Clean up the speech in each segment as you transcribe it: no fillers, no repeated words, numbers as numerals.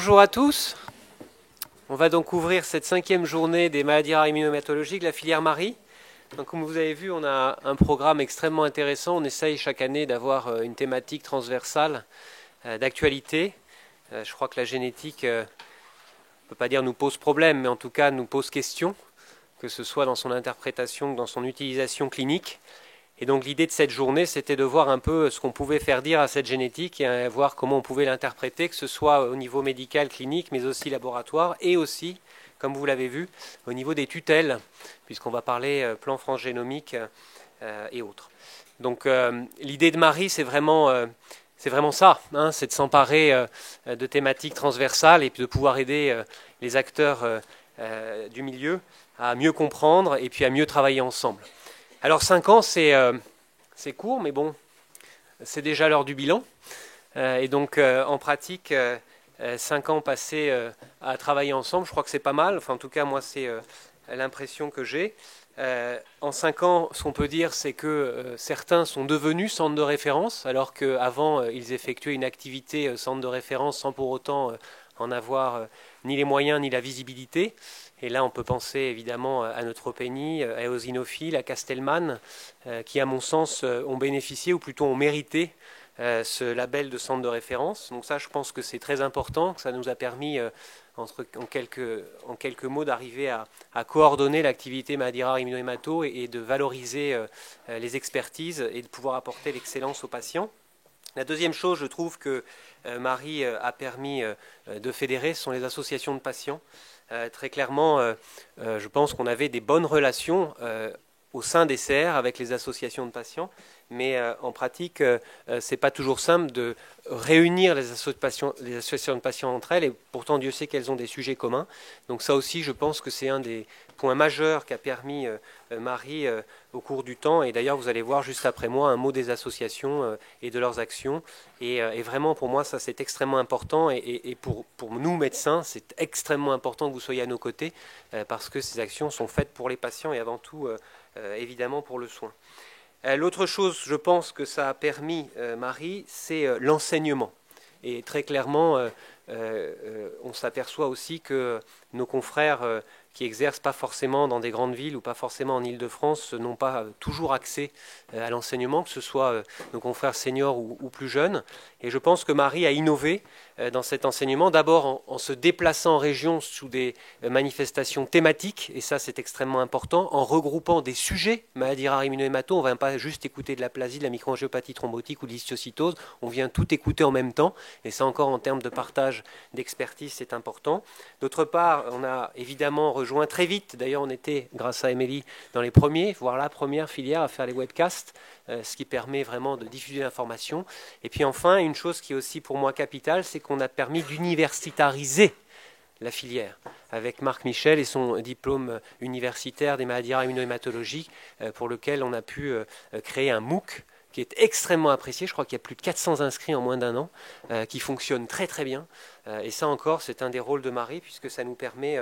Bonjour à tous. On va donc ouvrir cette 5e journée des maladies rares immunohématologiques, la filière Marie. Donc, comme vous avez vu, on a un programme extrêmement intéressant. On essaye chaque année d'avoir une thématique transversale d'actualité. Je crois que la génétique, on ne peut pas dire nous pose problème, mais en tout cas nous pose question, que ce soit dans son interprétation ou dans son utilisation clinique. Et donc l'idée de cette journée, c'était de voir un peu ce qu'on pouvait faire dire à cette génétique et voir comment on pouvait l'interpréter, que ce soit au niveau médical, clinique, mais aussi laboratoire, et aussi, comme vous l'avez vu, au niveau des tutelles, puisqu'on va parler plan France génomique et autres. Donc l'idée de Marie, c'est vraiment ça, hein, c'est de s'emparer de thématiques transversales et puis de pouvoir aider les acteurs du milieu à mieux comprendre et puis à mieux travailler ensemble. Alors 5 ans, c'est court, mais bon, c'est déjà l'heure du bilan. Et donc en pratique, 5 ans passés à travailler ensemble, je crois que c'est pas mal. Enfin, en tout cas, moi, c'est l'impression que j'ai. En 5 ans, ce qu'on peut dire, c'est que certains sont devenus centres de référence, alors qu'avant, ils effectuaient une activité centre de référence sans pour autant en avoir ni les moyens ni la visibilité. Et là, on peut penser évidemment à Neutropénie, à Eosinophiles, à Castelman, qui, à mon sens, ont bénéficié, ou plutôt ont mérité, ce label de centre de référence. Donc ça, je pense que c'est très important, que ça nous a permis, en quelques mots, d'arriver à coordonner l'activité maladie rare immunohémato et de valoriser les expertises et de pouvoir apporter l'excellence aux patients. La deuxième chose, je trouve que Marie a permis de fédérer, ce sont les associations de patients. Très clairement, je pense qu'on avait des bonnes relations au sein des CR avec les associations de patients, mais en pratique, ce n'est pas toujours simple de réunir les associations de patients entre elles, et pourtant Dieu sait qu'elles ont des sujets communs. Donc ça aussi, je pense que c'est un des points majeurs qu'a permis Marie au cours du temps, et d'ailleurs vous allez voir juste après moi un mot des associations et de leurs actions, et vraiment pour moi ça c'est extrêmement important, et pour nous médecins c'est extrêmement important que vous soyez à nos côtés, parce que ces actions sont faites pour les patients et avant tout évidemment pour le soin. L'autre chose, je pense que ça a permis, Marie, c'est l'enseignement. Et très clairement, on s'aperçoit aussi que nos confrères qui exercent pas forcément dans des grandes villes ou pas forcément en Île-de-France n'ont pas toujours accès à l'enseignement, que ce soit nos confrères seniors ou plus jeunes. Et je pense que Marie a innové dans cet enseignement, d'abord en se déplaçant en région sous des manifestations thématiques, et ça c'est extrêmement important, en regroupant des sujets, maladies rares immunohémato. On ne va pas juste écouter de l'aplasie, de la microangiopathie thrombotique ou de l'histiocytose, on vient tout écouter en même temps, et ça encore en termes de partage d'expertise c'est important. D'autre part, on a évidemment rejoint très vite, d'ailleurs on était, grâce à Émilie, dans les premiers, voire la première filière à faire les webcasts, ce qui permet vraiment de diffuser l'information. Et puis enfin, une chose qui est aussi pour moi capitale, c'est qu'on a permis d'universitariser la filière, avec Marc Michel et son diplôme universitaire des maladies rares immunohématologiques, pour lequel on a pu créer un MOOC qui est extrêmement apprécié. Je crois qu'il y a plus de 400 inscrits en moins d'un an, qui fonctionne très très bien. Et ça encore, c'est un des rôles de Marie, puisque ça nous permet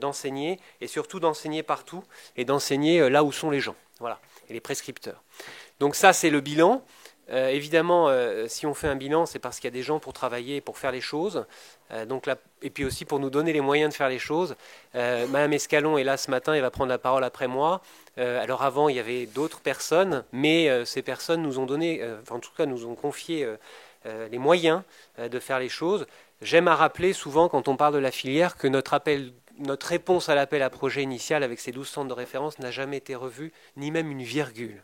d'enseigner, et surtout d'enseigner partout, et d'enseigner là où sont les gens, voilà, et les prescripteurs. Donc ça, c'est le bilan. Évidemment, si on fait un bilan, c'est parce qu'il y a des gens pour travailler, pour faire les choses, et puis aussi pour nous donner les moyens de faire les choses. Madame Escalon est là ce matin, elle va prendre la parole après moi. Alors avant, il y avait d'autres personnes, mais ces personnes nous ont donné, en tout cas nous ont confié les moyens de faire les choses. J'aime à rappeler souvent, quand on parle de la filière, que notre réponse à l'appel à projet initial avec ces 12 centres de référence n'a jamais été revue, ni même une virgule.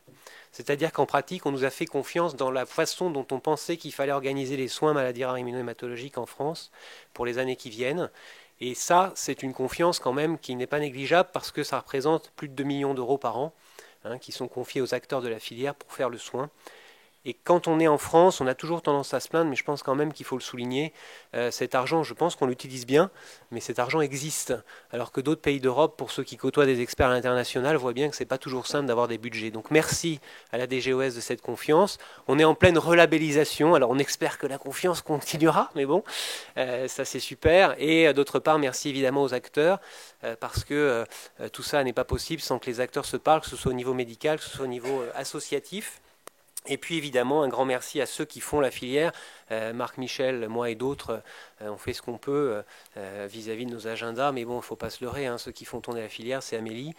C'est-à-dire qu'en pratique, on nous a fait confiance dans la façon dont on pensait qu'il fallait organiser les soins maladies rares immunohématologiques en France pour les années qui viennent. Et ça, c'est une confiance quand même qui n'est pas négligeable, parce que ça représente plus de 2 millions d'euros par an, hein, qui sont confiés aux acteurs de la filière pour faire le soin. Et quand on est en France, on a toujours tendance à se plaindre, mais je pense quand même qu'il faut le souligner. Cet argent, je pense qu'on l'utilise bien, mais cet argent existe. Alors que d'autres pays d'Europe, pour ceux qui côtoient des experts à l'international, voient bien que ce n'est pas toujours simple d'avoir des budgets. Donc merci à la DGOS de cette confiance. On est en pleine relabellisation, alors on espère que la confiance continuera, mais bon, ça c'est super. Et d'autre part, merci évidemment aux acteurs, parce que tout ça n'est pas possible sans que les acteurs se parlent, que ce soit au niveau médical, que ce soit au niveau associatif. Et puis évidemment, un grand merci à ceux qui font la filière, Marc Michel, moi et d'autres, on fait ce qu'on peut vis-à-vis de nos agendas, mais bon, il ne faut pas se leurrer, hein, ceux qui font tourner la filière, c'est Amélie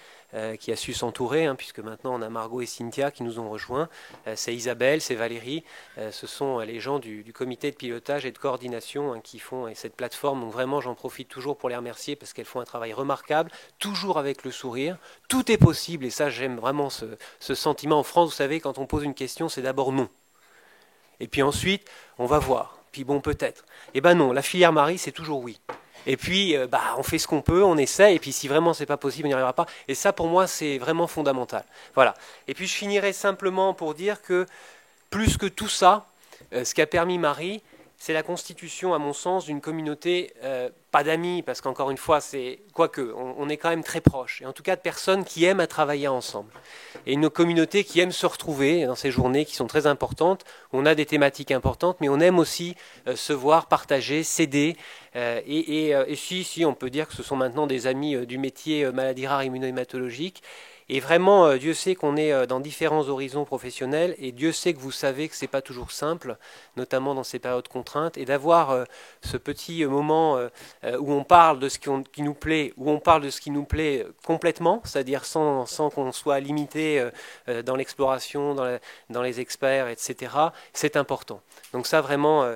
qui a su s'entourer, hein, puisque maintenant on a Margot et Cynthia qui nous ont rejoints, c'est Isabelle, c'est Valérie, ce sont les gens du comité de pilotage et de coordination, hein, qui font cette plateforme, donc vraiment j'en profite toujours pour les remercier parce qu'elles font un travail remarquable, toujours avec le sourire, tout est possible, et ça j'aime vraiment ce sentiment. En France, vous savez, quand on pose une question, c'est d'abord non. Et puis ensuite, on va voir. Puis bon, peut-être. Eh ben non, la filière Marie, c'est toujours oui. Et puis, on fait ce qu'on peut, on essaie, et puis si vraiment c'est pas possible, on n'y arrivera pas. Et ça, pour moi, c'est vraiment fondamental. Voilà. Et puis je finirai simplement pour dire que, plus que tout ça, ce qu'a permis Marie, c'est la constitution, à mon sens, d'une communauté, pas d'amis, parce qu'encore une fois, c'est quoique, on est quand même très proches, et en tout cas de personnes qui aiment à travailler ensemble. Et une communauté qui aime se retrouver dans ces journées qui sont très importantes. On a des thématiques importantes, mais on aime aussi se voir, partager, s'aider. Et si, on peut dire que ce sont maintenant des amis du métier maladies rares immunohématologiques. Et vraiment, Dieu sait qu'on est dans différents horizons professionnels, et Dieu sait que vous savez que ce n'est pas toujours simple, notamment dans ces périodes contraintes, et d'avoir ce petit moment où on parle de ce qui nous plaît, où on parle de ce qui nous plaît complètement, c'est-à-dire sans qu'on soit limité dans l'exploration, dans les experts, etc., c'est important. Donc ça, vraiment,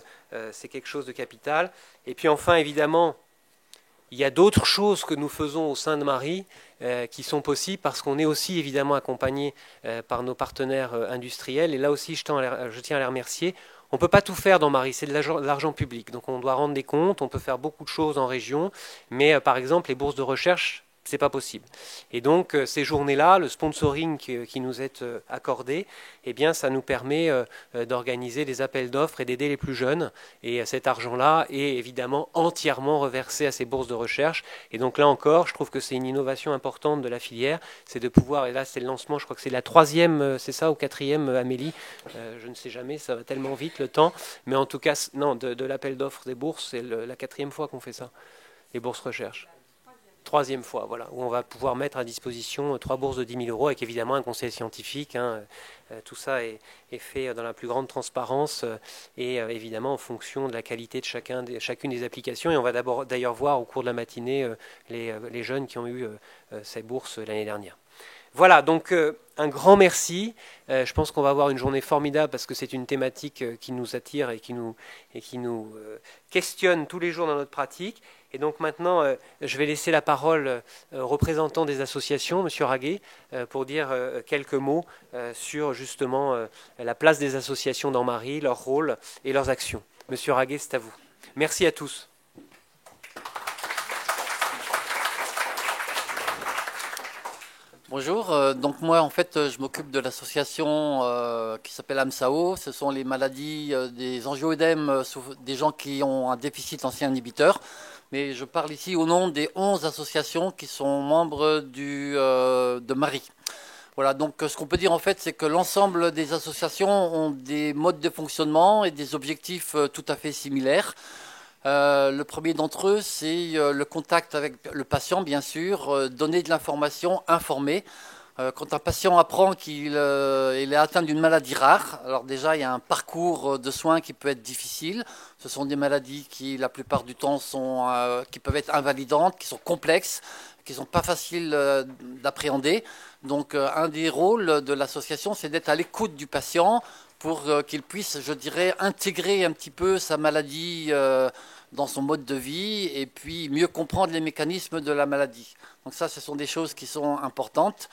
c'est quelque chose de capital. Et puis enfin, évidemment, il y a d'autres choses que nous faisons au sein de Marie qui sont possibles parce qu'on est aussi évidemment accompagné par nos partenaires industriels. Et là aussi, je tiens à les remercier. On ne peut pas tout faire dans Marie, c'est de l'argent public. Donc on doit rendre des comptes, on peut faire beaucoup de choses en région. Mais par exemple, les bourses de recherche, c'est pas possible. Et donc ces journées-là, le sponsoring qui nous est accordé, eh bien ça nous permet d'organiser des appels d'offres et d'aider les plus jeunes. Et cet argent-là est évidemment entièrement reversé à ces bourses de recherche. Et donc là encore, je trouve que c'est une innovation importante de la filière, c'est de pouvoir, et là c'est le lancement, je crois que c'est la 3e, c'est ça, ou 4e, Amélie, je ne sais jamais, ça va tellement vite le temps, mais en tout cas, non, de l'appel d'offres des bourses, c'est la 4e fois qu'on fait ça, les bourses recherche. 3e fois, voilà, où on va pouvoir mettre à disposition 3 bourses de 10 000 € avec évidemment un conseil scientifique. Tout ça est fait dans la plus grande transparence et évidemment en fonction de la qualité de chacune des applications. Et on va d'ailleurs voir au cours de la matinée les jeunes qui ont eu ces bourses l'année dernière. Voilà, donc un grand merci. Je pense qu'on va avoir une journée formidable parce que c'est une thématique qui nous attire et qui nous questionne tous les jours dans notre pratique. Et donc maintenant, je vais laisser la parole au représentant des associations, M. Raguet, pour dire quelques mots sur justement la place des associations dans Marie, leur rôle et leurs actions. M. Raguet, c'est à vous. Merci à tous. Bonjour, donc moi en fait je m'occupe de l'association qui s'appelle AMSAO. Ce sont les maladies des angioïdèmes, des gens qui ont un déficit ancien inhibiteur. Mais je parle ici au nom des 11 associations qui sont membres de Marie. Voilà, donc ce qu'on peut dire en fait, c'est que l'ensemble des associations ont des modes de fonctionnement et des objectifs tout à fait similaires. Le premier d'entre eux, c'est le contact avec le patient, bien sûr, donner de l'information, informer. Quand un patient apprend qu'il est atteint d'une maladie rare, alors déjà il y a un parcours de soins qui peut être difficile. Ce sont des maladies qui la plupart du temps qui peuvent être invalidantes, qui sont complexes, qui ne sont pas faciles d'appréhender. Donc un des rôles de l'association, c'est d'être à l'écoute du patient pour qu'il puisse, je dirais, intégrer un petit peu sa maladie dans son mode de vie et puis mieux comprendre les mécanismes de la maladie. Donc ça, ce sont des choses qui sont importantes.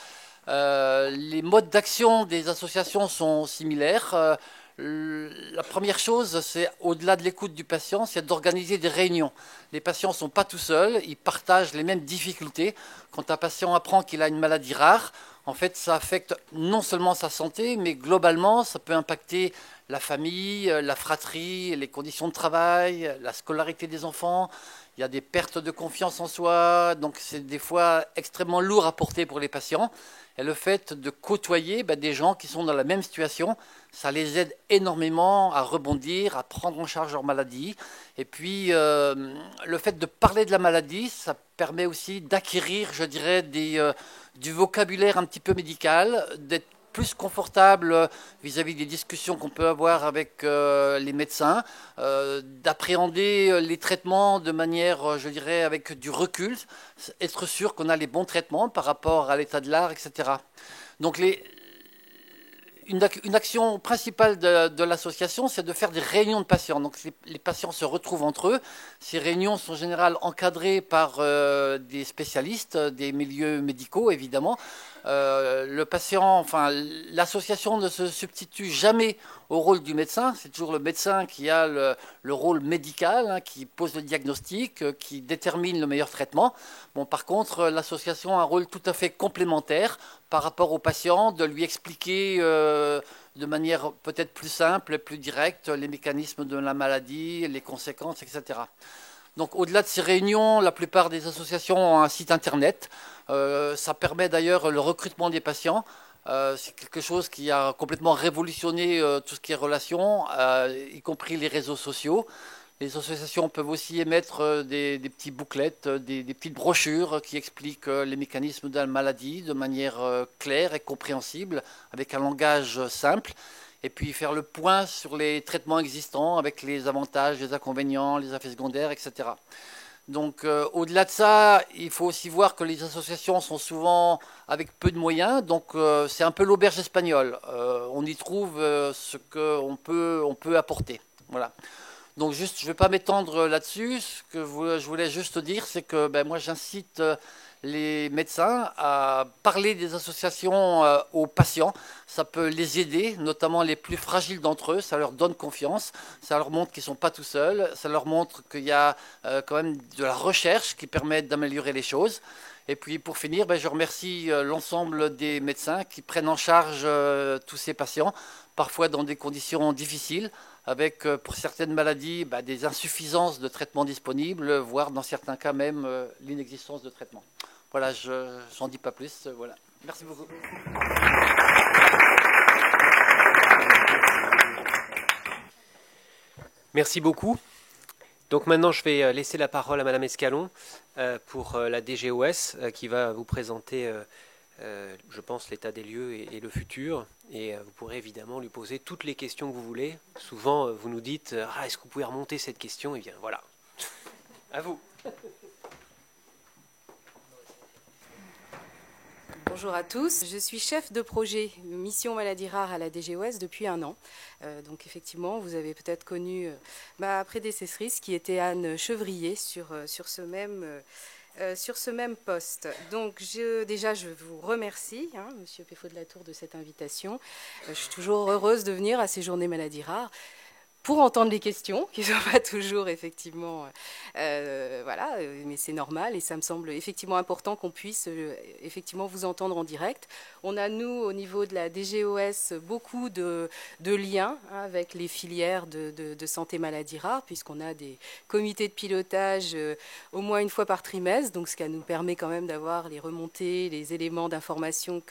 Les modes d'action des associations sont similaires. La première chose, c'est au-delà de l'écoute du patient, c'est d'organiser des réunions. Les patients ne sont pas tout seuls, ils partagent les mêmes difficultés. Quand un patient apprend qu'il a une maladie rare, en fait, ça affecte non seulement sa santé, mais globalement, ça peut impacter la famille, la fratrie, les conditions de travail, la scolarité des enfants. Il y a des pertes de confiance en soi, donc c'est des fois extrêmement lourd à porter pour les patients. Et le fait de côtoyer des gens qui sont dans la même situation, ça les aide énormément à rebondir, à prendre en charge leur maladie. Et puis, le fait de parler de la maladie, ça permet aussi d'acquérir, je dirais, du vocabulaire un petit peu médical, d'être plus confortable vis-à-vis des discussions qu'on peut avoir avec les médecins, d'appréhender les traitements de manière, je dirais, avec du recul, être sûr qu'on a les bons traitements par rapport à l'état de l'art, etc. Donc une action principale de l'association, c'est de faire des réunions de patients. Donc les patients se retrouvent entre eux. Ces réunions sont en général encadrées par des spécialistes, des milieux médicaux évidemment. Le patient, enfin l'association ne se substitue jamais au rôle du médecin. C'est toujours le médecin qui a le rôle médical, hein, qui pose le diagnostic, qui détermine le meilleur traitement. Bon, par contre, l'association a un rôle tout à fait complémentaire par rapport au patient, de lui expliquer de manière peut-être plus simple, plus directe, les mécanismes de la maladie, les conséquences, etc. Donc au-delà de ces réunions, la plupart des associations ont un site internet. Ça permet d'ailleurs le recrutement des patients. C'est quelque chose qui a complètement révolutionné tout ce qui est relations, y compris les réseaux sociaux. Les associations peuvent aussi émettre des petits bouclettes, des petites brochures qui expliquent les mécanismes de la maladie de manière claire et compréhensible, avec un langage simple. Et puis faire le point sur les traitements existants avec les avantages, les inconvénients, les effets secondaires, etc. Donc au-delà de ça, il faut aussi voir que les associations sont souvent avec peu de moyens, donc c'est un peu l'auberge espagnole. On y trouve ce qu'on peut apporter. Voilà. Donc juste, je ne vais pas m'étendre là-dessus. Ce que je voulais juste dire, c'est que moi j'incite les médecins à parler des associations aux patients. Ça peut les aider, notamment les plus fragiles d'entre eux. Ça leur donne confiance. Ça leur montre qu'ils ne sont pas tout seuls. Ça leur montre qu'il y a quand même de la recherche qui permet d'améliorer les choses. Et puis pour finir, je remercie l'ensemble des médecins qui prennent en charge tous ces patients, parfois dans des conditions difficiles, avec pour certaines maladies des insuffisances de traitement disponibles, voire dans certains cas même l'inexistence de traitement. Voilà, je n'en dis pas plus. Voilà. Merci beaucoup. Merci beaucoup. Donc maintenant, je vais laisser la parole à Madame Escalon pour la DGOS qui va vous présenter, je pense, l'état des lieux et le futur. Et vous pourrez évidemment lui poser toutes les questions que vous voulez. Souvent, vous nous dites « est-ce que vous pouvez remonter cette question ?» Eh bien, voilà. À vous. Bonjour à tous, je suis chef de projet Mission Maladies Rares à la DGOS depuis 1 an. Donc effectivement, vous avez peut-être connu ma prédécessrice qui était Anne Chevrier sur ce même poste. Donc déjà, je vous remercie, Monsieur Péfo de la Tour, de cette invitation. Je suis toujours heureuse de venir à ces journées Maladies Rares pour entendre les questions, qui ne sont pas toujours effectivement, voilà, mais c'est normal et ça me semble effectivement important qu'on puisse effectivement vous entendre en direct. On a, nous, au niveau de la DGOS, beaucoup de liens avec les filières de santé maladies rares, puisqu'on a des comités de pilotage au moins une fois par trimestre, donc ce qui nous permet quand même d'avoir les remontées, les éléments d'information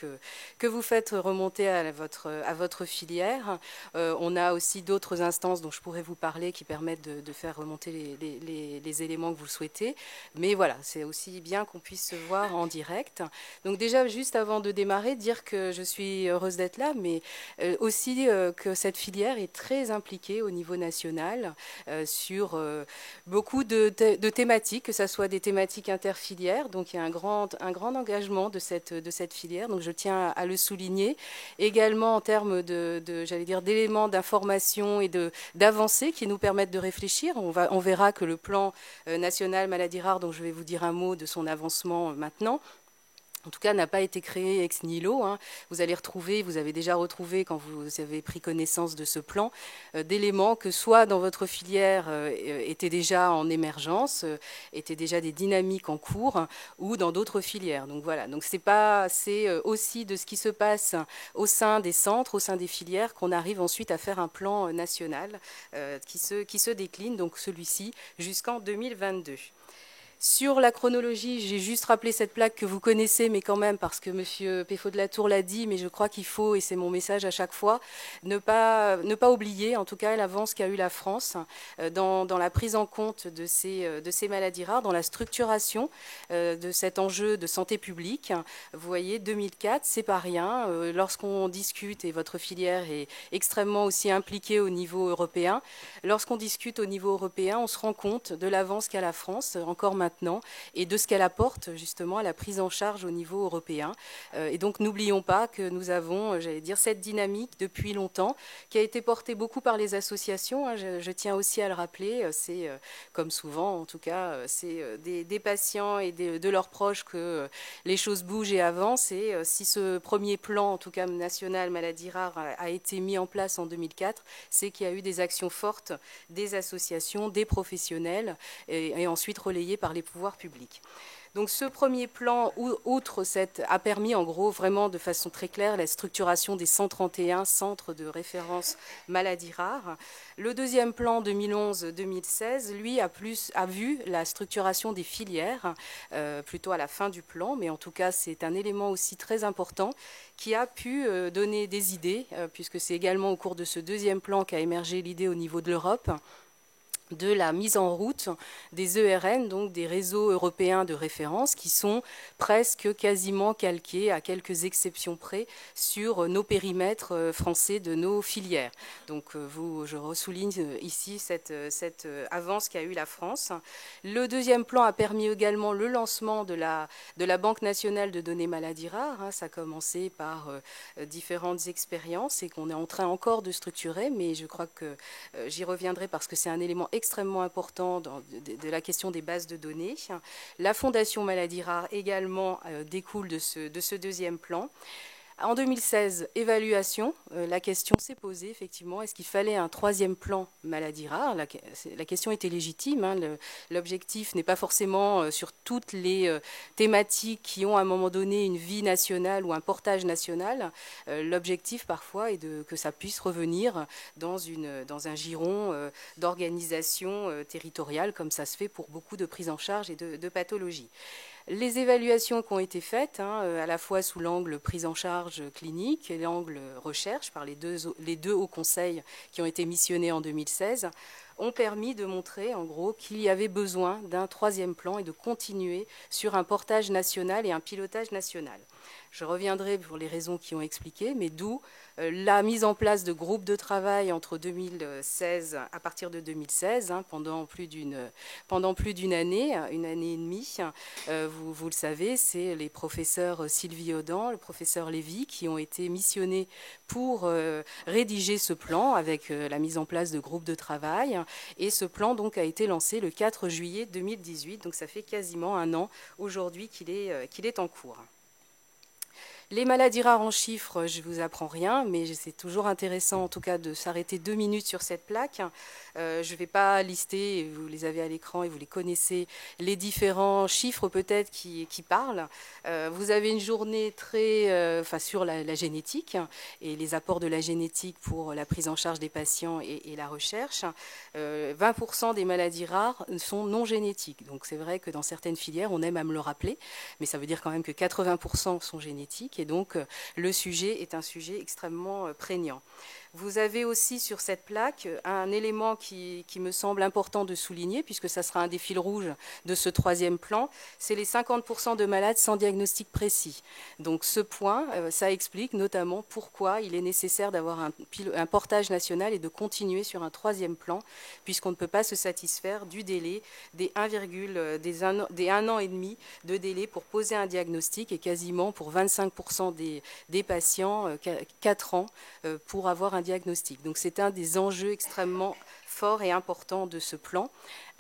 que vous faites remonter à votre filière. On a aussi d'autres instances dont je pourrais vous parler qui permettent de faire remonter les éléments que vous souhaitez. Mais voilà, c'est aussi bien qu'on puisse se voir en direct. Donc déjà, juste avant de démarrer, dire que je suis heureuse d'être là, mais aussi que cette filière est très impliquée au niveau national sur beaucoup de thématiques, que ce soit des thématiques interfilières. Donc il y a un grand engagement de cette filière, donc je tiens à le souligner. Également en termes j'allais dire, d'éléments d'information et d'avancées qui nous permettent de réfléchir. On verra que le plan national maladies rares, dont je vais vous dire un mot de son avancement maintenant, en tout cas, n'a pas été créé ex nihilo. Vous allez retrouver, vous avez déjà retrouvé quand vous avez pris connaissance de ce plan, d'éléments que soit dans votre filière étaient déjà en émergence, étaient déjà des dynamiques en cours, ou dans d'autres filières. Donc voilà. Donc c'est aussi de ce qui se passe au sein des centres, au sein des filières, qu'on arrive ensuite à faire un plan national qui se décline. Donc celui-ci jusqu'en 2022. Sur la chronologie, j'ai juste rappelé cette plaque que vous connaissez, mais quand même, parce que M. Péfaut de la Tour l'a dit, mais je crois qu'il faut, et c'est mon message à chaque fois, ne pas oublier, en tout cas, l'avance qu'a eu la France dans la prise en compte de ces maladies rares, dans la structuration de cet enjeu de santé publique. Vous voyez, 2004, c'est pas rien. Lorsqu'on discute, et votre filière est extrêmement aussi impliquée au niveau européen, lorsqu'on discute au niveau européen, on se rend compte de l'avance qu'a la France, encore maintenant, et de ce qu'elle apporte justement à la prise en charge au niveau européen. Et donc n'oublions pas que nous avons, j'allais dire, cette dynamique depuis longtemps qui a été portée beaucoup par les associations. Je tiens aussi à le rappeler, c'est comme souvent en tout cas, c'est des patients et de leurs proches que les choses bougent et avancent. Et si ce premier plan, en tout cas national maladies rares, a été mis en place en 2004, c'est qu'il y a eu des actions fortes des associations, des professionnels et ensuite relayées par les pouvoirs publics. Donc ce premier plan, outre a permis en gros vraiment de façon très claire la structuration des 131 centres de référence maladies rares. Le deuxième plan 2011-2016, lui, a vu la structuration des filières, plutôt à la fin du plan, mais en tout cas c'est un élément aussi très important qui a pu donner des idées, puisque c'est également au cours de ce deuxième plan qu'a émergé l'idée au niveau de l'Europe, de la mise en route des ERN, donc des réseaux européens de référence, qui sont presque quasiment calqués, à quelques exceptions près, sur nos périmètres français de nos filières. Donc je ressouligne ici cette avance qu'a eu la France. Le deuxième plan a permis également le lancement de la Banque nationale de données maladies rares. Ça a commencé par différentes expériences et qu'on est en train encore de structurer, mais je crois que j'y reviendrai parce que c'est un élément extrêmement important de la question des bases de données. La Fondation Maladies Rares également découle de ce deuxième plan. En 2016, évaluation, la question s'est posée effectivement, est-ce qu'il fallait un troisième plan maladies rares? La question était légitime, hein. L'objectif n'est pas forcément sur toutes les thématiques qui ont à un moment donné une vie nationale ou un portage national. L'objectif parfois est que ça puisse revenir dans un giron d'organisation territoriale, comme ça se fait pour beaucoup de prises en charge et de pathologies. Les évaluations qui ont été faites, à la fois sous l'angle prise en charge clinique et l'angle recherche par les deux hauts conseils qui ont été missionnés en 2016, ont permis de montrer en gros qu'il y avait besoin d'un troisième plan et de continuer sur un portage national et un pilotage national. Je reviendrai pour les raisons qui ont expliqué, mais d'où la mise en place de groupes de travail entre 2016, à partir de 2016, pendant plus d'une année, une année et demie. Vous le savez, c'est les professeurs Sylvie Audan, le professeur Lévy, qui ont été missionnés pour rédiger ce plan avec la mise en place de groupes de travail. Et ce plan donc a été lancé le 4 juillet 2018, donc ça fait quasiment un an aujourd'hui qu'il est en cours. Les maladies rares en chiffres, je ne vous apprends rien, mais c'est toujours intéressant en tout cas de s'arrêter 2 minutes sur cette plaque. Je ne vais pas lister, vous les avez à l'écran et vous les connaissez, les différents chiffres peut-être qui parlent. Vous avez une journée sur la génétique et les apports de la génétique pour la prise en charge des patients et la recherche. 20% des maladies rares sont non génétiques. Donc c'est vrai que dans certaines filières, on aime à me le rappeler, mais ça veut dire quand même que 80% sont génétiques. Et donc, le sujet est un sujet extrêmement prégnant. Vous avez aussi sur cette plaque un élément qui me semble important de souligner, puisque ça sera un des fils rouges de ce troisième plan, c'est les 50% de malades sans diagnostic précis. Donc ce point, ça explique notamment pourquoi il est nécessaire d'avoir un portage national et de continuer sur un troisième plan, puisqu'on ne peut pas se satisfaire du délai des 1 an et demi de délai pour poser un diagnostic et quasiment pour 25% des patients, 4 ans pour avoir un diagnostic. Donc c'est un des enjeux extrêmement forts et importants de ce plan.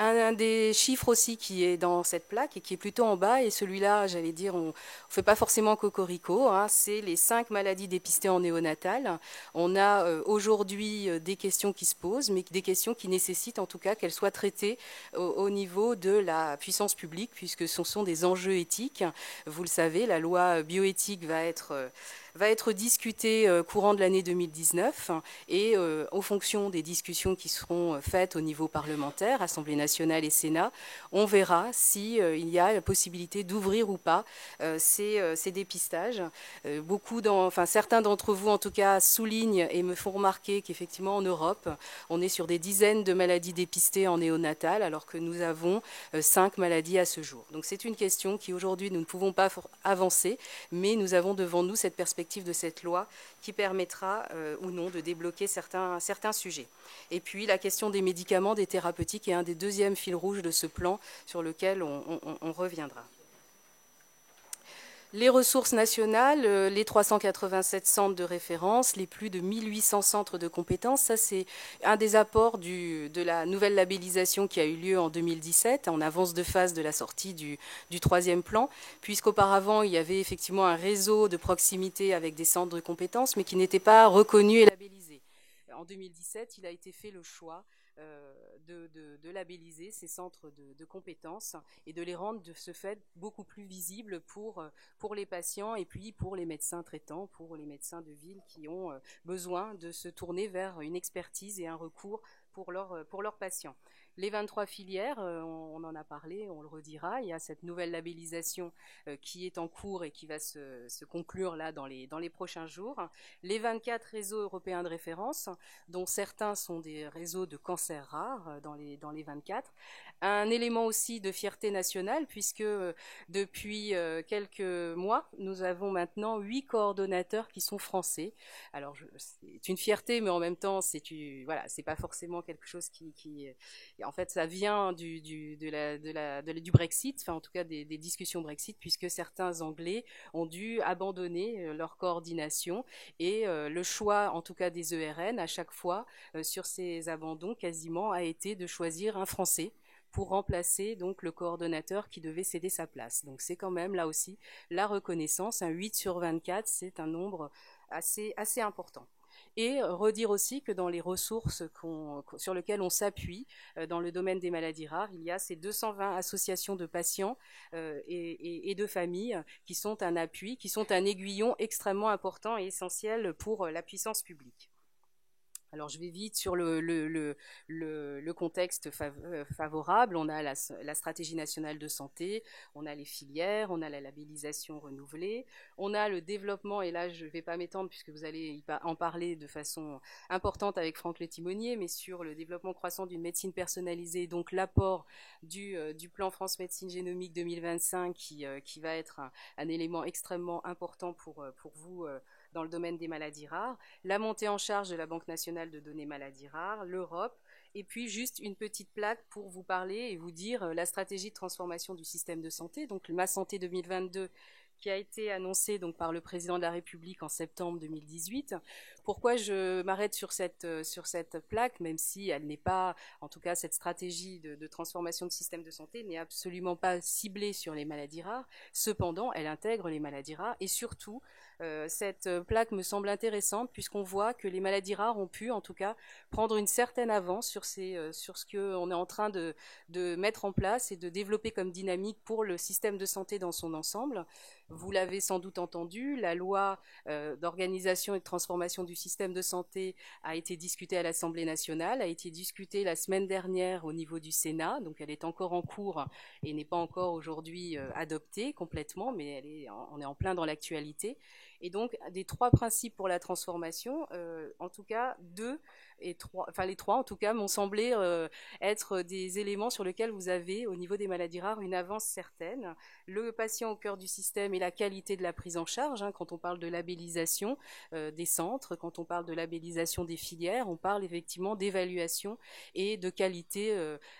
Un des chiffres aussi qui est dans cette plaque et qui est plutôt en bas, et celui-là, j'allais dire, on ne fait pas forcément cocorico, c'est les 5 maladies dépistées en néonatal. On a aujourd'hui des questions qui se posent, mais des questions qui nécessitent en tout cas qu'elles soient traitées au niveau de la puissance publique, puisque ce sont des enjeux éthiques. Vous le savez, la loi bioéthique va être discutée courant de l'année 2019, et en fonction des discussions qui seront sont faites au niveau parlementaire, Assemblée nationale et Sénat, on verra si il y a la possibilité d'ouvrir ou pas ces dépistages. Certains d'entre vous, en tout cas, soulignent et me font remarquer qu'effectivement, en Europe, on est sur des dizaines de maladies dépistées en néonatal, alors que nous avons 5 maladies à ce jour. Donc c'est une question qui, aujourd'hui, nous ne pouvons pas avancer, mais nous avons devant nous cette perspective de cette loi qui permettra ou non de débloquer certains sujets. Et puis la question des médicaments, des thérapeutiques est un des deuxièmes fils rouges de ce plan sur lequel on reviendra. Les ressources nationales, les 387 centres de référence, les plus de 1800 centres de compétences, ça c'est un des apports de la nouvelle labellisation qui a eu lieu en 2017, en avance de phase de la sortie du troisième plan, puisqu'auparavant il y avait effectivement un réseau de proximité avec des centres de compétences, mais qui n'était pas reconnu et labellisé. En 2017, il a été fait le choix de labelliser ces centres de compétences et de les rendre de ce fait beaucoup plus visibles pour les patients et puis pour les médecins traitants, pour les médecins de ville qui ont besoin de se tourner vers une expertise et un recours pour leurs patients. Les 23 filières, on en a parlé, on le redira, il y a cette nouvelle labellisation qui est en cours et qui va se conclure là dans les prochains jours. Les 24 réseaux européens de référence, dont certains sont des réseaux de cancers rares dans les 24. Un élément aussi de fierté nationale, puisque depuis quelques mois, nous avons maintenant 8 coordonnateurs qui sont français. Alors, c'est une fierté, mais en même temps, c'est pas forcément quelque chose qui en fait, ça vient du Brexit, enfin en tout cas des discussions Brexit, puisque certains Anglais ont dû abandonner leur coordination et le choix, en tout cas des ERN, à chaque fois sur ces abandons, quasiment, a été de choisir un Français pour remplacer donc le coordonnateur qui devait céder sa place. Donc c'est quand même là aussi la reconnaissance, un 8 sur 24, c'est un nombre assez important. Et redire aussi que dans les ressources sur lesquelles on s'appuie dans le domaine des maladies rares, il y a ces 220 associations de patients et de familles qui sont un appui, qui sont un aiguillon extrêmement important et essentiel pour la puissance publique. Alors je vais vite sur le contexte favorable. On a la stratégie nationale de santé, on a les filières, on a la labellisation renouvelée, on a le développement, et là je ne vais pas m'étendre puisque vous allez en parler de façon importante avec Franck Letimonier, mais sur le développement croissant d'une médecine personnalisée, donc l'apport du plan France Médecine Génomique 2025 qui va être un élément extrêmement important pour vous dans le domaine des maladies rares, la montée en charge de la Banque nationale de données maladies rares, l'Europe, et puis juste une petite plaque pour vous parler et vous dire la stratégie de transformation du système de santé, donc Ma Santé 2022, qui a été annoncée donc par le président de la République en septembre 2018. Pourquoi je m'arrête sur cette plaque, même si elle n'est pas, en tout cas cette stratégie de transformation de système de santé n'est absolument pas ciblée sur les maladies rares, cependant elle intègre les maladies rares et surtout cette plaque me semble intéressante puisqu'on voit que les maladies rares ont pu en tout cas prendre une certaine avance sur ce qu'on est en train de mettre en place et de développer comme dynamique pour le système de santé dans son ensemble. Vous l'avez sans doute entendu, la loi d'organisation et de transformation du système de santé a été discutée à l'Assemblée nationale, a été discutée la semaine dernière au niveau du Sénat, donc elle est encore en cours et n'est pas encore aujourd'hui adoptée complètement, mais on est en plein dans l'actualité. Et donc, des 3 principes pour la transformation, en tout cas, 2 et 3, enfin les 3 en tout cas, m'ont semblé être des éléments sur lesquels vous avez, au niveau des maladies rares, une avance certaine. Le patient au cœur du système et la qualité de la prise en charge, quand on parle de labellisation des centres, quand on parle de labellisation des filières, on parle effectivement d'évaluation et de qualité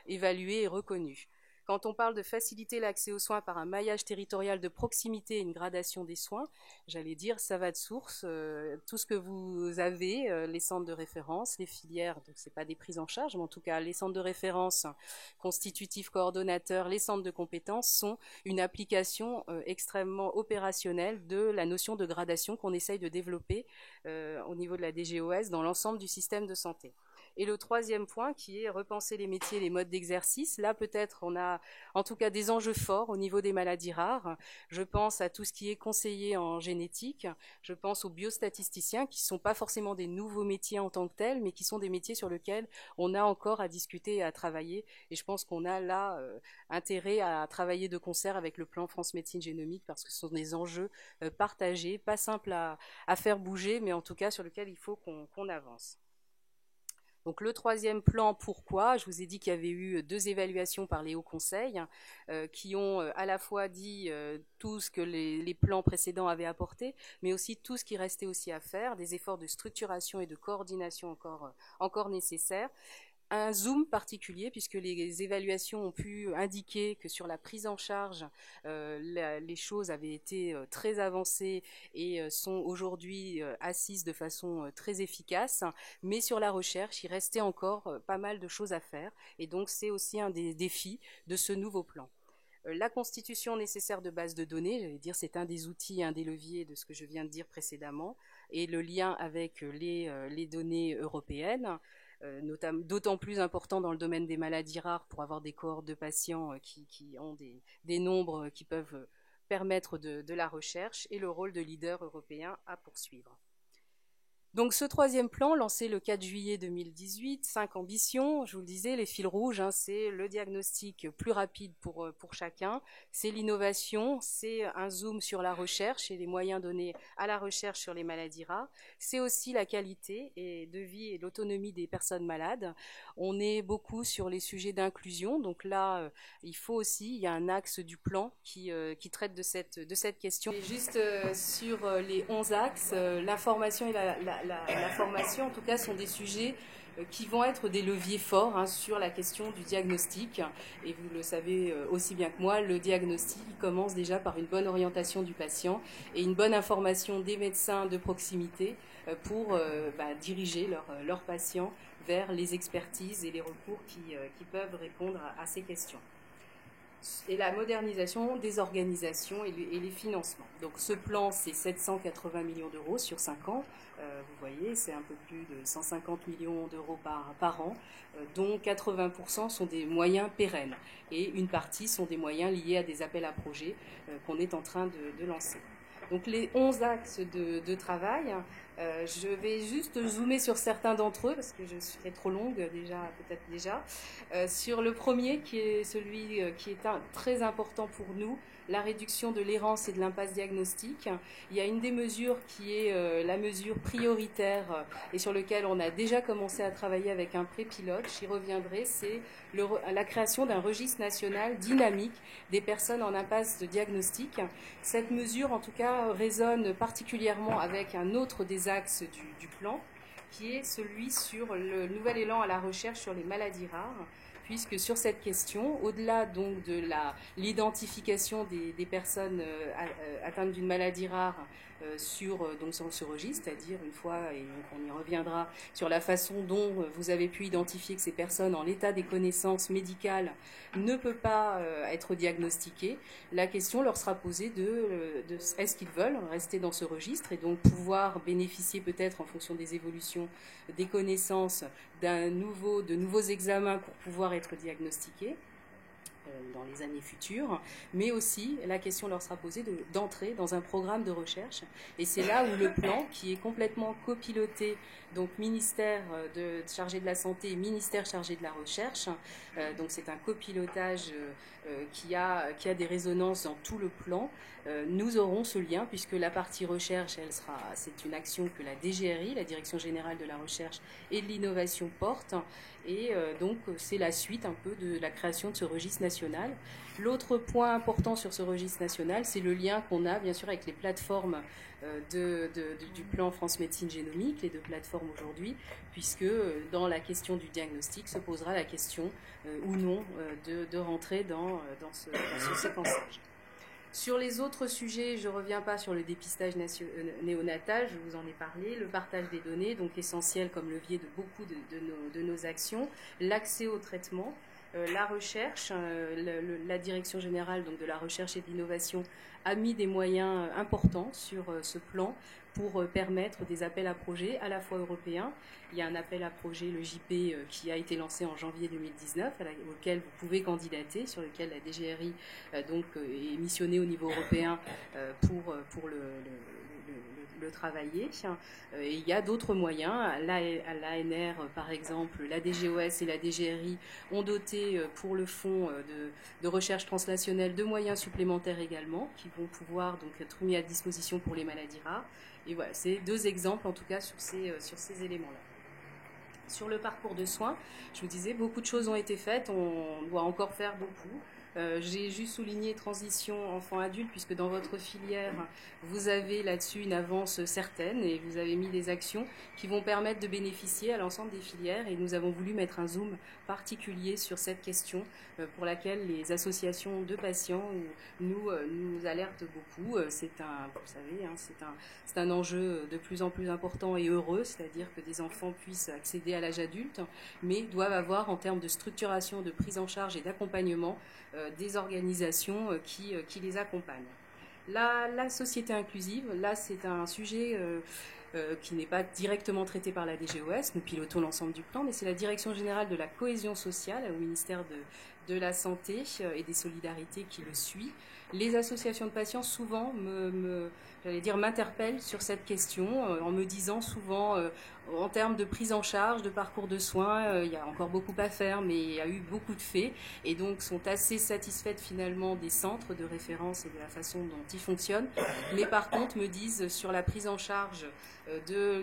évaluée et reconnue. Quand on parle de faciliter l'accès aux soins par un maillage territorial de proximité et une gradation des soins, j'allais dire, ça va de source. Tout ce que vous avez, les centres de référence, les filières, donc c'est pas des prises en charge, mais en tout cas les centres de référence constitutifs coordonnateurs, les centres de compétences sont une application extrêmement opérationnelle de la notion de gradation qu'on essaye de développer au niveau de la DGOS dans l'ensemble du système de santé. Et le troisième point qui est repenser les métiers, les modes d'exercice. Là, peut-être, on a en tout cas des enjeux forts au niveau des maladies rares. Je pense à tout ce qui est conseillé en génétique. Je pense aux biostatisticiens qui ne sont pas forcément des nouveaux métiers en tant que tels, mais qui sont des métiers sur lesquels on a encore à discuter et à travailler. Et je pense qu'on a là intérêt à travailler de concert avec le plan France Médecine Génomique parce que ce sont des enjeux partagés, pas simples à faire bouger, mais en tout cas sur lesquels il faut qu'on avance. Donc le troisième plan, pourquoi? Je vous ai dit qu'il y avait eu 2 évaluations par les hauts conseils qui ont à la fois dit tout ce que les plans précédents avaient apporté, mais aussi tout ce qui restait aussi à faire, des efforts de structuration et de coordination encore nécessaires. Un zoom particulier puisque les évaluations ont pu indiquer que sur la prise en charge, les choses avaient été très avancées et sont aujourd'hui assises de façon très efficace, mais sur la recherche, il restait encore pas mal de choses à faire et donc c'est aussi un des défis de ce nouveau plan. La constitution nécessaire de bases de données, j'allais dire c'est un des outils, un des leviers de ce que je viens de dire précédemment, et le lien avec les données européennes, d'autant plus important dans le domaine des maladies rares pour avoir des cohortes de patients qui ont des nombres qui peuvent permettre de la recherche et le rôle de leader européen à poursuivre. Donc ce troisième plan, lancé le 4 juillet 2018, 5 ambitions, je vous le disais, les fils rouges, c'est le diagnostic plus rapide pour chacun, c'est l'innovation, c'est un zoom sur la recherche et les moyens donnés à la recherche sur les maladies rares, c'est aussi la qualité de vie et l'autonomie des personnes malades. On est beaucoup sur les sujets d'inclusion, donc là, il y a un axe du plan qui traite de cette question. Et juste sur les 11 axes, l'information et la formation, en tout cas, sont des sujets qui vont être des leviers forts sur la question du diagnostic. Et vous le savez aussi bien que moi, le diagnostic commence déjà par une bonne orientation du patient et une bonne information des médecins de proximité pour diriger leurs patients vers les expertises et les recours qui peuvent répondre à ces questions. Et la modernisation des organisations et les financements. Donc ce plan, c'est 780 millions d'euros sur 5 ans. Vous voyez, c'est un peu plus de 150 millions d'euros par an, dont 80% sont des moyens pérennes. Et une partie sont des moyens liés à des appels à projets qu'on est en train de lancer. Donc les 11 axes de travail, je vais juste zoomer sur certains d'entre eux parce que je serai trop longue peut-être déjà. Sur le premier qui est celui qui est très important pour nous, la réduction de l'errance et de l'impasse diagnostique. Il y a une des mesures qui est la mesure prioritaire et sur laquelle on a déjà commencé à travailler avec un pré-pilote, j'y reviendrai, c'est la création d'un registre national dynamique des personnes en impasse de diagnostic. Cette mesure, en tout cas, résonne particulièrement avec un autre des axes du plan, qui est celui sur le nouvel élan à la recherche sur les maladies rares, puisque sur cette question, au-delà donc de l'identification des personnes atteintes d'une maladie rare sur ce registre, c'est-à-dire une fois, et on y reviendra, sur la façon dont vous avez pu identifier que ces personnes en l'état des connaissances médicales ne peut pas être diagnostiquées, la question leur sera posée de est-ce qu'ils veulent rester dans ce registre et donc pouvoir bénéficier peut-être en fonction des évolutions des connaissances de nouveaux examens pour pouvoir être diagnostiqués dans les années futures, mais aussi la question leur sera posée d'entrer dans un programme de recherche. Et c'est là où le plan, qui est complètement copiloté, donc ministère chargé de la santé et ministère chargé de la recherche, donc c'est un copilotage qui a des résonances dans tout le plan. Nous aurons ce lien puisque la partie recherche, c'est une action que la DGRI, la Direction Générale de la Recherche et de l'Innovation, porte, et donc c'est la suite un peu de la création de ce registre national. L'autre point important sur ce registre national, c'est le lien qu'on a bien sûr avec les plateformes du plan France Médecine Génomique, les 2 plateformes aujourd'hui, puisque dans la question du diagnostic se posera la question ou non de rentrer dans ce séquençage. Sur les autres sujets, je ne reviens pas sur le dépistage néonatal, je vous en ai parlé, le partage des données, donc essentiel comme levier de beaucoup de nos actions, l'accès au traitement, la recherche, la Direction Générale donc, de la Recherche et de l'Innovation a mis des moyens importants sur ce plan pour permettre des appels à projets à la fois européens. Il y a un appel à projet, le JP, qui a été lancé en janvier 2019, auquel vous pouvez candidater, sur lequel la DGRI donc, est missionnée au niveau européen pour le travailler. Et il y a d'autres moyens. À l'ANR, par exemple, la DGOS et la DGRI ont doté pour le fonds de recherche translationnelle de moyens supplémentaires également, qui vont pouvoir donc être mis à disposition pour les maladies rares. Et voilà, c'est deux exemples en tout cas sur ces éléments-là. Sur le parcours de soins, je vous disais, beaucoup de choses ont été faites, on doit encore faire beaucoup. J'ai juste souligné transition enfant-adulte, puisque dans votre filière, vous avez là-dessus une avance certaine et vous avez mis des actions qui vont permettre de bénéficier à l'ensemble des filières. Et nous avons voulu mettre un zoom particulier sur cette question pour laquelle les associations de patients nous alertent beaucoup. C'est un enjeu de plus en plus important et heureux, c'est-à-dire que des enfants puissent accéder à l'âge adulte, mais doivent avoir en termes de structuration, de prise en charge et d'accompagnement des organisations qui les accompagnent. La société inclusive, là c'est un sujet qui n'est pas directement traité par la DGOS, nous pilotons l'ensemble du plan, mais c'est la Direction générale de la cohésion sociale au ministère de la Santé et des Solidarités qui le suit. Les associations de patients souvent m'interpellent sur cette question en me disant souvent en termes de prise en charge, de parcours de soins, il y a encore beaucoup à faire, mais il y a eu beaucoup de faits et donc sont assez satisfaites finalement des centres de référence et de la façon dont ils fonctionnent. Mais par contre me disent sur la prise en charge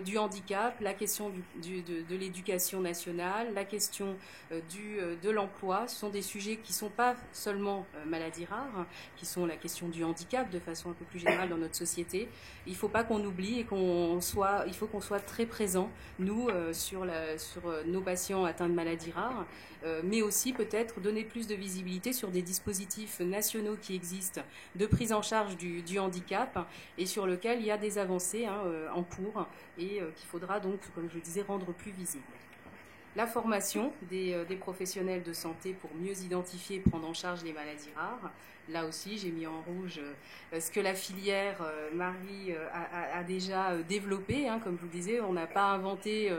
du handicap, la question de l'éducation nationale, la question de l'emploi, ce sont des sujets qui ne sont pas seulement maladies rares, qui sont la question du handicap de façon un peu plus générale dans notre société. Il ne faut pas qu'on oublie et il faut qu'on soit très présent, nous, sur nos patients atteints de maladies rares, mais aussi peut-être donner plus de visibilité sur des dispositifs nationaux qui existent de prise en charge du handicap et sur lesquels il y a des avancées en cours et qu'il faudra donc, comme je le disais, rendre plus visibles. La formation des professionnels de santé pour mieux identifier et prendre en charge les maladies rares. Là aussi, j'ai mis en rouge ce que la filière Marie a déjà développé. Comme je vous le disais, on n'a pas inventé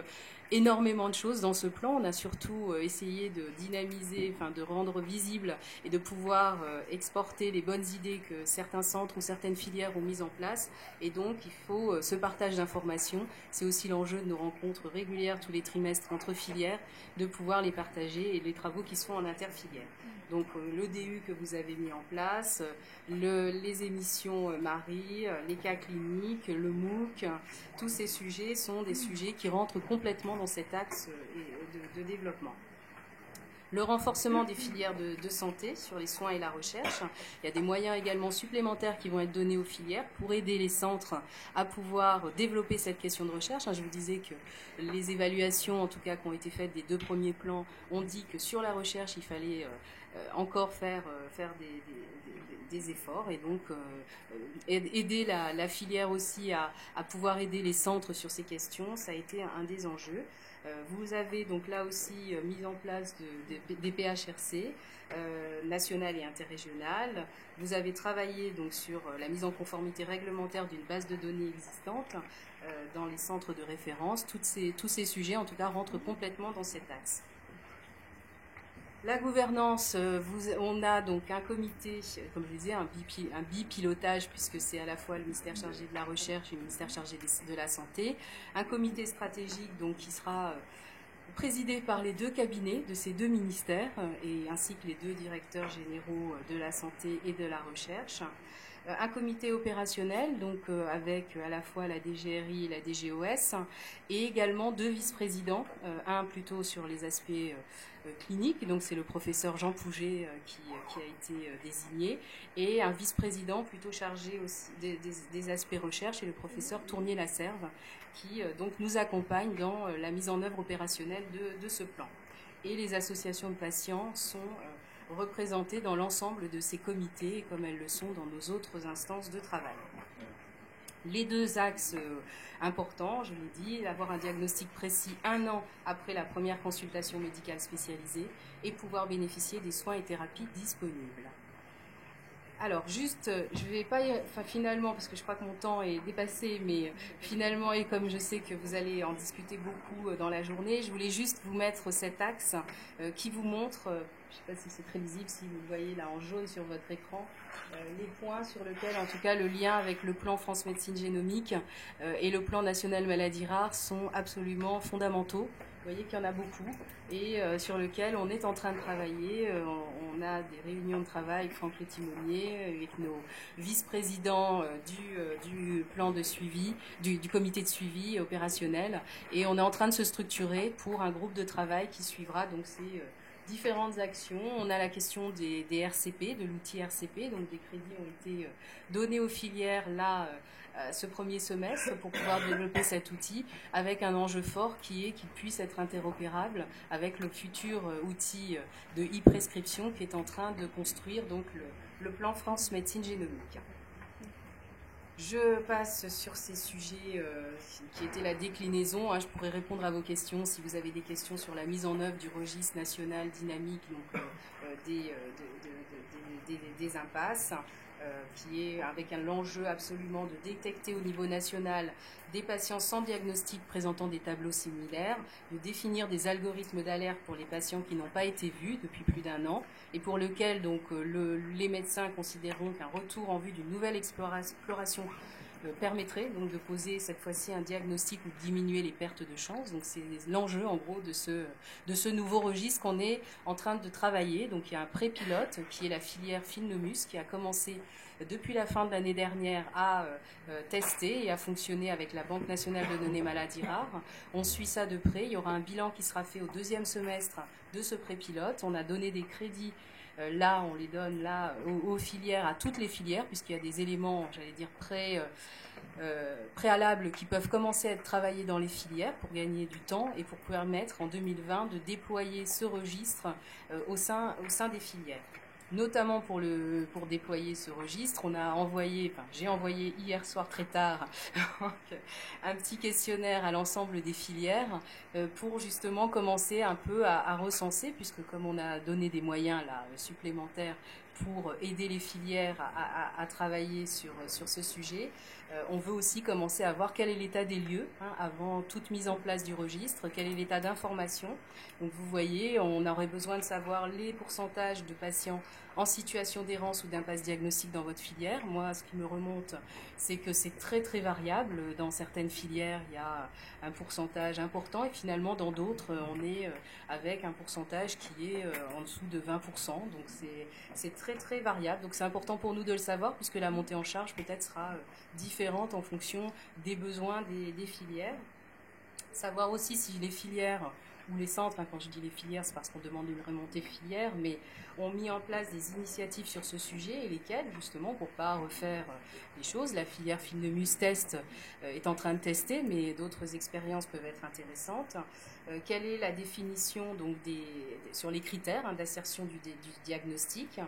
énormément de choses dans ce plan. On a surtout essayé de dynamiser, de rendre visible et de pouvoir exporter les bonnes idées que certains centres ou certaines filières ont mises en place. Et donc, il faut ce partage d'informations. C'est aussi l'enjeu de nos rencontres régulières tous les trimestres entre filières, de pouvoir les partager et les travaux qui se font en interfilière. Donc le DU que vous avez mis en place, les émissions Marie, les cas cliniques, le MOOC, tous ces sujets sont des sujets qui rentrent complètement dans cet axe de développement. Le renforcement des filières de santé sur les soins et la recherche. Il y a des moyens également supplémentaires qui vont être donnés aux filières pour aider les centres à pouvoir développer cette question de recherche. Je vous disais que les évaluations, en tout cas, qui ont été faites des 2 premiers plans, ont dit que sur la recherche, il fallait encore faire des efforts et donc aider la filière aussi à pouvoir aider les centres sur ces questions. Ça a été un des enjeux. Vous avez donc là aussi mis en place des PHRC nationales et interrégionales. Vous avez travaillé donc sur la mise en conformité réglementaire d'une base de données existante dans les centres de référence. Tous ces sujets, en tout cas, rentrent complètement dans cet axe. La gouvernance, on a donc un comité, comme je disais, un bipilotage, puisque c'est à la fois le ministère chargé de la recherche et le ministère chargé de la santé. Un comité stratégique donc, qui sera présidé par les 2 cabinets de ces 2 ministères, ainsi que les 2 directeurs généraux de la santé et de la recherche. Un comité opérationnel, donc avec à la fois la DGRI et la DGOS, et également 2 vice-présidents, un plutôt sur les aspects cliniques, donc c'est le professeur Jean Pouget qui a été désigné, et un vice-président plutôt chargé aussi des aspects recherche, et le professeur Tournier-Lasserve, qui donc nous accompagne dans la mise en œuvre opérationnelle de ce plan. Et les associations de patients sont représentées dans l'ensemble de ces comités, comme elles le sont dans nos autres instances de travail. Les 2 axes importants, je l'ai dit, avoir un diagnostic précis 1 an après la première consultation médicale spécialisée et pouvoir bénéficier des soins et thérapies disponibles. Alors, juste, je vais pas, finalement, parce que je crois que mon temps est dépassé, mais finalement, et comme je sais que vous allez en discuter beaucoup dans la journée, je voulais juste vous mettre cet axe qui vous montre, je ne sais pas si c'est très visible, si vous le voyez là en jaune sur votre écran, les points sur lesquels, en tout cas, le lien avec le plan France Médecine Génomique et le plan national maladies rares sont absolument fondamentaux. Vous voyez qu'il y en a beaucoup et sur lequel on est en train de travailler. On a des réunions de travail avec Franck Le Timonier, avec nos vice-présidents du plan de suivi, du comité de suivi opérationnel. Et on est en train de se structurer pour un groupe de travail qui suivra donc ces différentes actions. On a la question des RCP, de l'outil RCP. Donc des crédits ont été donnés aux filières là ce premier semestre pour pouvoir développer cet outil avec un enjeu fort qui est qu'il puisse être interopérable avec le futur outil de e-prescription qui est en train de construire donc le plan France Médecine Génomique. Je passe sur ces sujets qui étaient la déclinaison. Je pourrais répondre à vos questions si vous avez des questions sur la mise en œuvre du registre national dynamique donc, des impasses. Qui est avec l'enjeu absolument de détecter au niveau national des patients sans diagnostic présentant des tableaux similaires, de définir des algorithmes d'alerte pour les patients qui n'ont pas été vus depuis plus d'un an et pour lesquels donc, les médecins considéreront qu'un retour en vue d'une nouvelle exploration permettrait donc de poser cette fois-ci un diagnostic ou de diminuer les pertes de chance. Donc c'est l'enjeu en gros de ce nouveau registre qu'on est en train de travailler. Donc il y a un pré-pilote qui est la filière Finnomus qui a commencé depuis la fin de l'année dernière à tester et à fonctionner avec la Banque nationale de données maladies rares. On suit ça de près. Il y aura un bilan qui sera fait au deuxième semestre de ce pré-pilote. On a donné des crédits. Là, on les donne là aux filières, à toutes les filières, puisqu'il y a des éléments, j'allais dire, préalables qui peuvent commencer à être travaillés dans les filières pour gagner du temps et pour permettre en 2020 de déployer ce registre au sein des filières. Notamment pour déployer ce registre, j'ai envoyé hier soir très tard un petit questionnaire à l'ensemble des filières pour justement commencer un peu à recenser, puisque comme on a donné des moyens là, supplémentaires pour aider les filières à travailler sur ce sujet, on veut aussi commencer à voir quel est l'état des lieux avant toute mise en place du registre, quel est l'état d'information. Donc vous voyez, on aurait besoin de savoir les pourcentages de patients en situation d'errance ou d'impasse diagnostique dans votre filière. Moi, ce qui me remonte, c'est que c'est très très variable. Dans certaines filières, il y a un pourcentage important et finalement dans d'autres, on est avec un pourcentage qui est en dessous de 20%. Donc c'est très très variable. Donc c'est important pour nous de le savoir puisque la montée en charge peut-être sera différente en fonction des besoins des filières. Savoir aussi si les filières ou les centres, quand je dis les filières, c'est parce qu'on demande une remontée filière, mais ont mis en place des initiatives sur ce sujet et lesquelles, justement, pour ne pas refaire les choses, la filière Finnomus Test est en train de tester, mais d'autres expériences peuvent être intéressantes. Quelle est la définition donc, sur les critères d'assertion du diagnostic.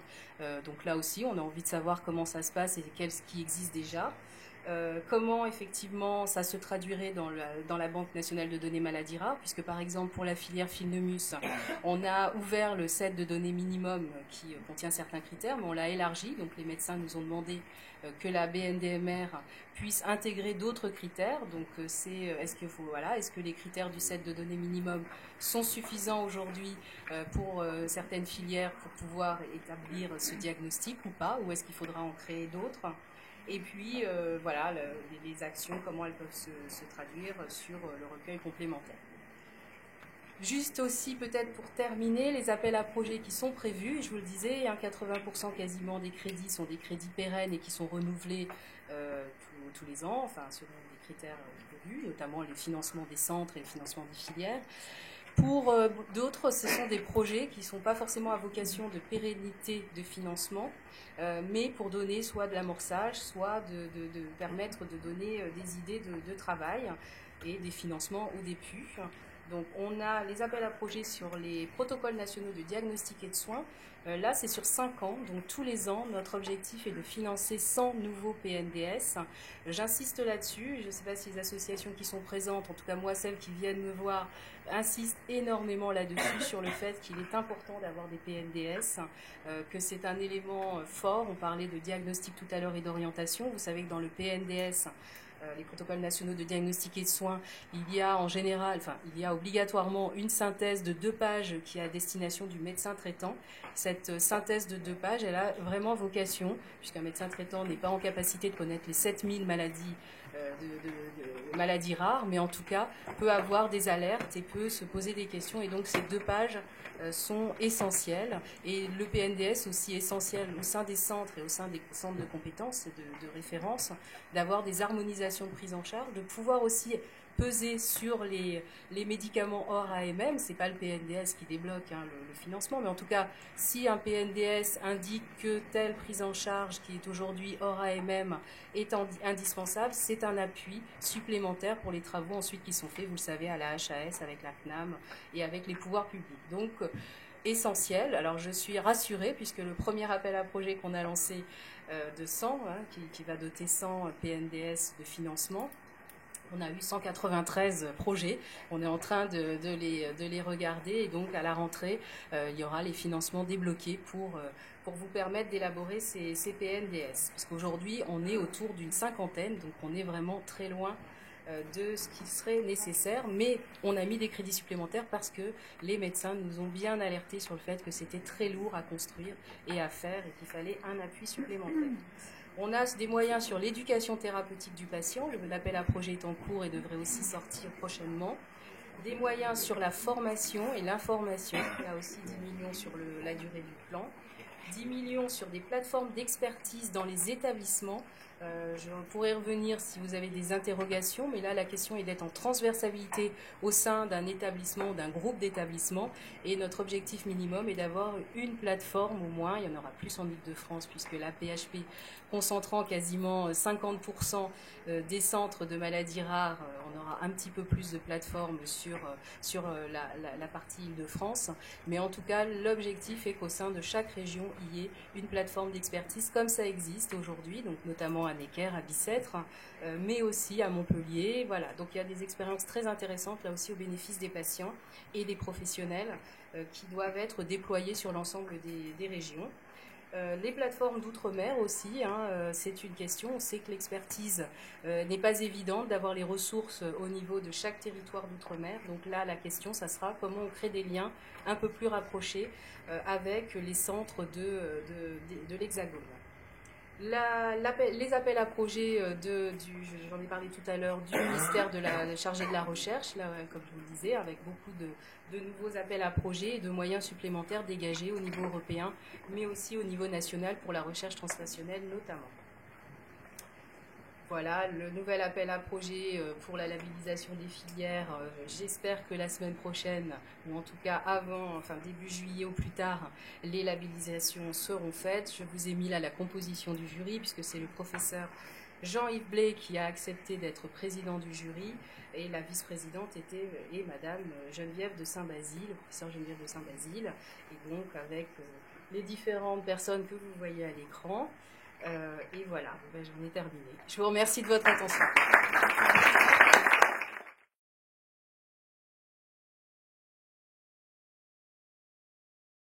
Donc là aussi, on a envie de savoir comment ça se passe et ce qui existe déjà. Comment effectivement ça se traduirait dans la Banque nationale de données maladies rares, puisque par exemple pour la filière Finnomus, on a ouvert le set de données minimum qui contient certains critères, mais on l'a élargi, donc les médecins nous ont demandé que la BNDMR puisse intégrer d'autres critères. Donc est-ce que les critères du set de données minimum sont suffisants aujourd'hui pour certaines filières pour pouvoir établir ce diagnostic ou pas, ou est-ce qu'il faudra en créer d'autres? Et puis, les actions, comment elles peuvent se traduire sur le recueil complémentaire. Juste aussi, peut-être pour terminer, les appels à projets qui sont prévus. Je vous le disais, 80% quasiment des crédits sont des crédits pérennes et qui sont renouvelés tous les ans, enfin, selon des critères prévus, notamment les financements des centres et les financements des filières. Pour d'autres, ce sont des projets qui ne sont pas forcément à vocation de pérennité de financement, mais pour donner soit de l'amorçage, soit de permettre de donner des idées de travail et des financements au début. Donc on a les appels à projets sur les protocoles nationaux de diagnostic et de soins. Là, c'est sur 5 ans, donc tous les ans, notre objectif est de financer 100 nouveaux PNDS. J'insiste là-dessus, je ne sais pas si les associations qui sont présentes, en tout cas moi, celles qui viennent me voir, insistent énormément là-dessus, sur le fait qu'il est important d'avoir des PNDS, que c'est un élément fort. On parlait de diagnostic tout à l'heure et d'orientation. Vous savez que dans le PNDS, les protocoles nationaux de diagnostic et de soins, il y a en général, il y a obligatoirement une synthèse de 2 pages qui est à destination du médecin traitant. Cette synthèse de 2 pages, elle a vraiment vocation, puisqu'un médecin traitant n'est pas en capacité de connaître les 7000 maladies, de maladies rares, mais en tout cas peut avoir des alertes et peut se poser des questions. Et donc ces 2 pages sont essentielles. Et le PNDS aussi essentiel au sein des centres et au sein des centres de compétences et de référence, d'avoir des harmonisations de prise en charge, de pouvoir aussi peser sur les médicaments hors AMM. Ce n'est pas le PNDS qui débloque le financement, mais en tout cas, si un PNDS indique que telle prise en charge qui est aujourd'hui hors AMM est indispensable, c'est un appui supplémentaire pour les travaux ensuite qui sont faits, vous le savez, à la HAS, avec la CNAM et avec les pouvoirs publics. Donc, essentiel. Alors, je suis rassurée puisque le premier appel à projet qu'on a lancé de 100, qui va doter 100 PNDS de financement, on a eu 193 projets. On est en train de les regarder et donc à la rentrée, il y aura les financements débloqués pour vous permettre d'élaborer ces PNDS. Parce qu'aujourd'hui, on est autour d'une 50aine, donc on est vraiment très loin de ce qui serait nécessaire. Mais on a mis des crédits supplémentaires parce que les médecins nous ont bien alertés sur le fait que c'était très lourd à construire et à faire et qu'il fallait un appui supplémentaire. On a des moyens sur l'éducation thérapeutique du patient. L'appel à projet est en cours et devrait aussi sortir prochainement. Des moyens sur la formation et l'information. Là aussi 10 millions sur la durée du plan. 10 millions sur des plateformes d'expertise dans les établissements. Je pourrais revenir si vous avez des interrogations, mais là la question est d'être en transversalité au sein d'un établissement, d'un groupe d'établissements, et notre objectif minimum est d'avoir une plateforme au moins. Il y en aura plus en Ile-de-France puisque la PHP, concentrant quasiment 50% des centres de maladies rares, on aura un petit peu plus de plateformes sur la partie Ile-de-France, mais en tout cas l'objectif est qu'au sein de chaque région il y ait une plateforme d'expertise comme ça existe aujourd'hui, donc notamment à Necker, à Bicêtre, mais aussi à Montpellier. Voilà, donc il y a des expériences très intéressantes là aussi au bénéfice des patients et des professionnels qui doivent être déployés sur l'ensemble des régions. Les plateformes d'outre-mer aussi, c'est une question. On sait que l'expertise n'est pas évidente, d'avoir les ressources au niveau de chaque territoire d'outre-mer. Donc là, la question, ça sera comment on crée des liens un peu plus rapprochés avec les centres de l'Hexagone. Les appels à projets j'en ai parlé tout à l'heure, du ministère de la chargée de la recherche, là, comme je vous le disais, avec beaucoup de nouveaux appels à projets et de moyens supplémentaires dégagés au niveau européen, mais aussi au niveau national pour la recherche translationnelle notamment. Voilà, le nouvel appel à projet pour la labellisation des filières. J'espère que la semaine prochaine, ou en tout cas début juillet ou plus tard, les labellisations seront faites. Je vous ai mis là la composition du jury, puisque c'est le professeur Jean-Yves Blé qui a accepté d'être président du jury, et la vice-présidente est Madame Geneviève de Saint-Basile, le professeur Geneviève de Saint-Basile, et donc avec les différentes personnes que vous voyez à l'écran. Et voilà, j'en ai terminé. Je vous remercie de votre attention.